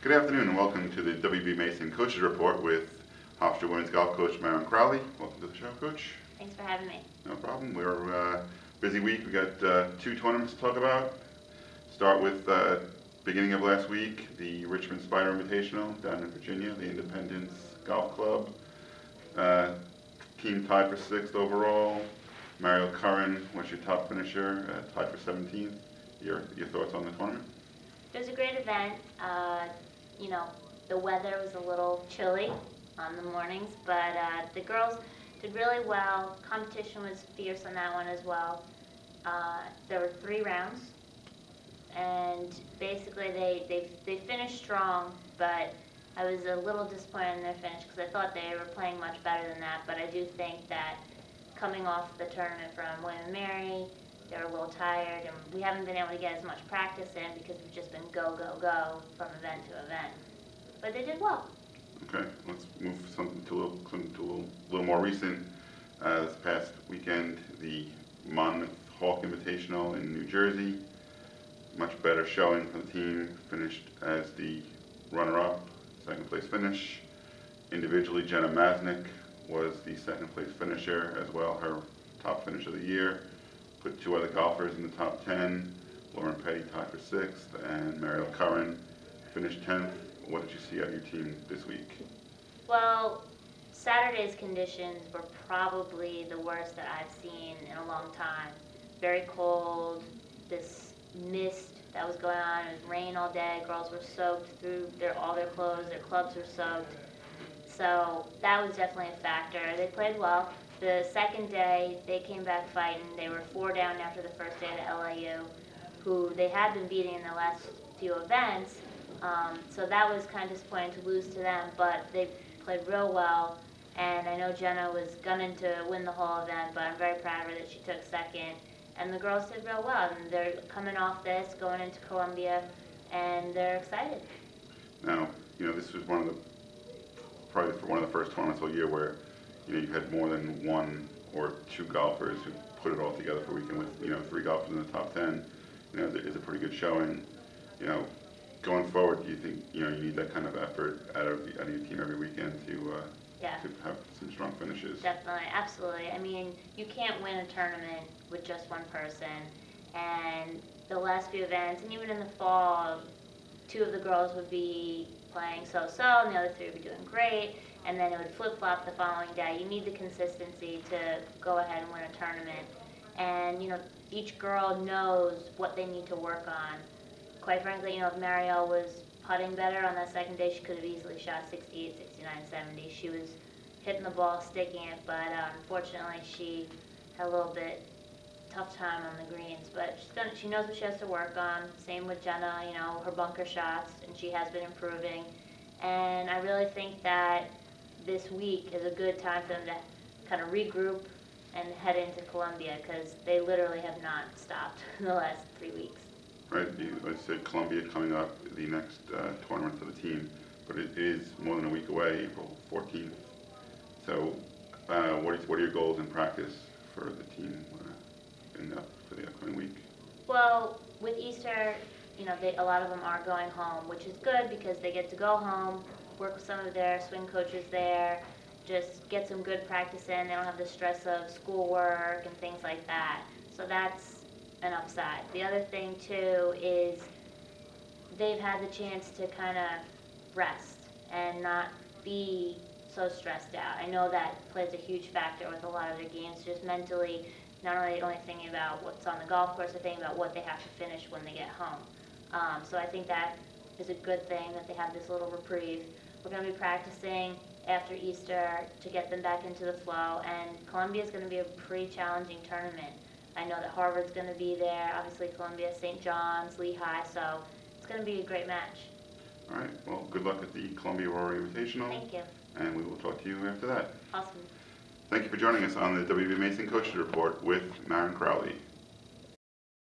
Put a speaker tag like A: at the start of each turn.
A: Good afternoon and welcome to the WB Mason Coaches Report with Hofstra Women's Golf Coach Maren Crowley. Welcome to the show, Coach.
B: Thanks for having me.
A: No problem. We're busy week. We got two tournaments to talk about. Start with beginning of last week, the Richmond Spider Invitational down in Virginia, the Independence Golf Club. Team tied for 6th overall. Mario Curran was your top finisher, tied for 17th. Your thoughts on the tournament?
B: It was a great event. The weather was a little chilly on the mornings, but the girls did really well. Competition was fierce on that one as well. There were 3 rounds, and basically they finished strong, but I was a little disappointed in their finish because I thought they were playing much better than that, but I do think that coming off the tournament from William & Mary, they were a little tired, and we haven't been able to get as much practice in because we've just been go, go, go from event to event. But they did well.
A: Okay, let's move something to a little more recent. This past weekend, the Monmouth Hawk Invitational in New Jersey. Much better showing for the team. Finished as the runner-up, 2nd place finish. Individually, Jenna Masnick was the 2nd place finisher as well, her top finish of the year. Put 2 other golfers in the top 10. Lauren Petty tied for 6th, and Mario Curran finished 10th. What did you see out of your team this week?
B: Well, Saturday's conditions were probably the worst that I've seen in a long time. Very cold, this mist that was going on, it was rain all day, girls were soaked through all their clothes, their clubs were soaked. So that was definitely a factor. They played well. The second day, they came back fighting. They were 4 down after the first day to LIU, who they had been beating in the last few events. So that was kind of disappointing to lose to them, but they played real well. And I know Jenna was gunning to win the whole event, but I'm very proud of her that she took 2nd. And the girls did real well, and they're coming off this, going into Columbia, and they're excited.
A: Now, this was probably one of the first tournaments all year where you had more than 1 or 2 golfers who put it all together for a weekend with 3 golfers in the top 10. It's a pretty good showing. Going forward, do you think you need that kind of effort out of your team every weekend to have some strong finishes?
B: Definitely, absolutely. I mean, you can't win a tournament with just one person. And the last few events, and even in the fall, 2 of the girls would be playing so-so, and the other 3 would be doing great, and then it would flip-flop the following day. You need the consistency to go ahead and win a tournament. And, each girl knows what they need to work on. Quite frankly, if Marielle was putting better on that second day, she could have easily shot 68, 69, 70. She was hitting the ball, sticking it, but unfortunately she had a little bit tough time on the greens. But she knows what she has to work on. Same with Jenna, her bunker shots, and she has been improving. And I really think that this week is a good time for them to kind of regroup and head into Columbia, because they literally have not stopped in the last 3 weeks.
A: Right, I said Columbia coming up, the next tournament for the team, but it is more than a week away, April 14th. So what are your goals in practice for the team for the upcoming week?
B: Well, with Easter, a lot of them are going home, which is good because they get to go home, work with some of their swing coaches there, just get some good practice in. They don't have the stress of schoolwork and things like that. So that's an upside. The other thing too is they've had the chance to kind of rest and not be so stressed out. I know that plays a huge factor with a lot of their games, just mentally, not only thinking about what's on the golf course, they're thinking about what they have to finish when they get home. So I think that is a good thing that they have this little reprieve. We're going to be practicing after Easter to get them back into the flow, and Columbia is going to be a pretty challenging tournament. I know that Harvard's going to be there, obviously Columbia, St. John's, Lehigh, so it's going to be a great match.
A: All right, well, good luck at the Columbia Rory Invitational.
B: Thank you.
A: And we will talk to you after that.
B: Awesome.
A: Thank you for joining us on the WB Mason Coaches Report with Maren Crowley.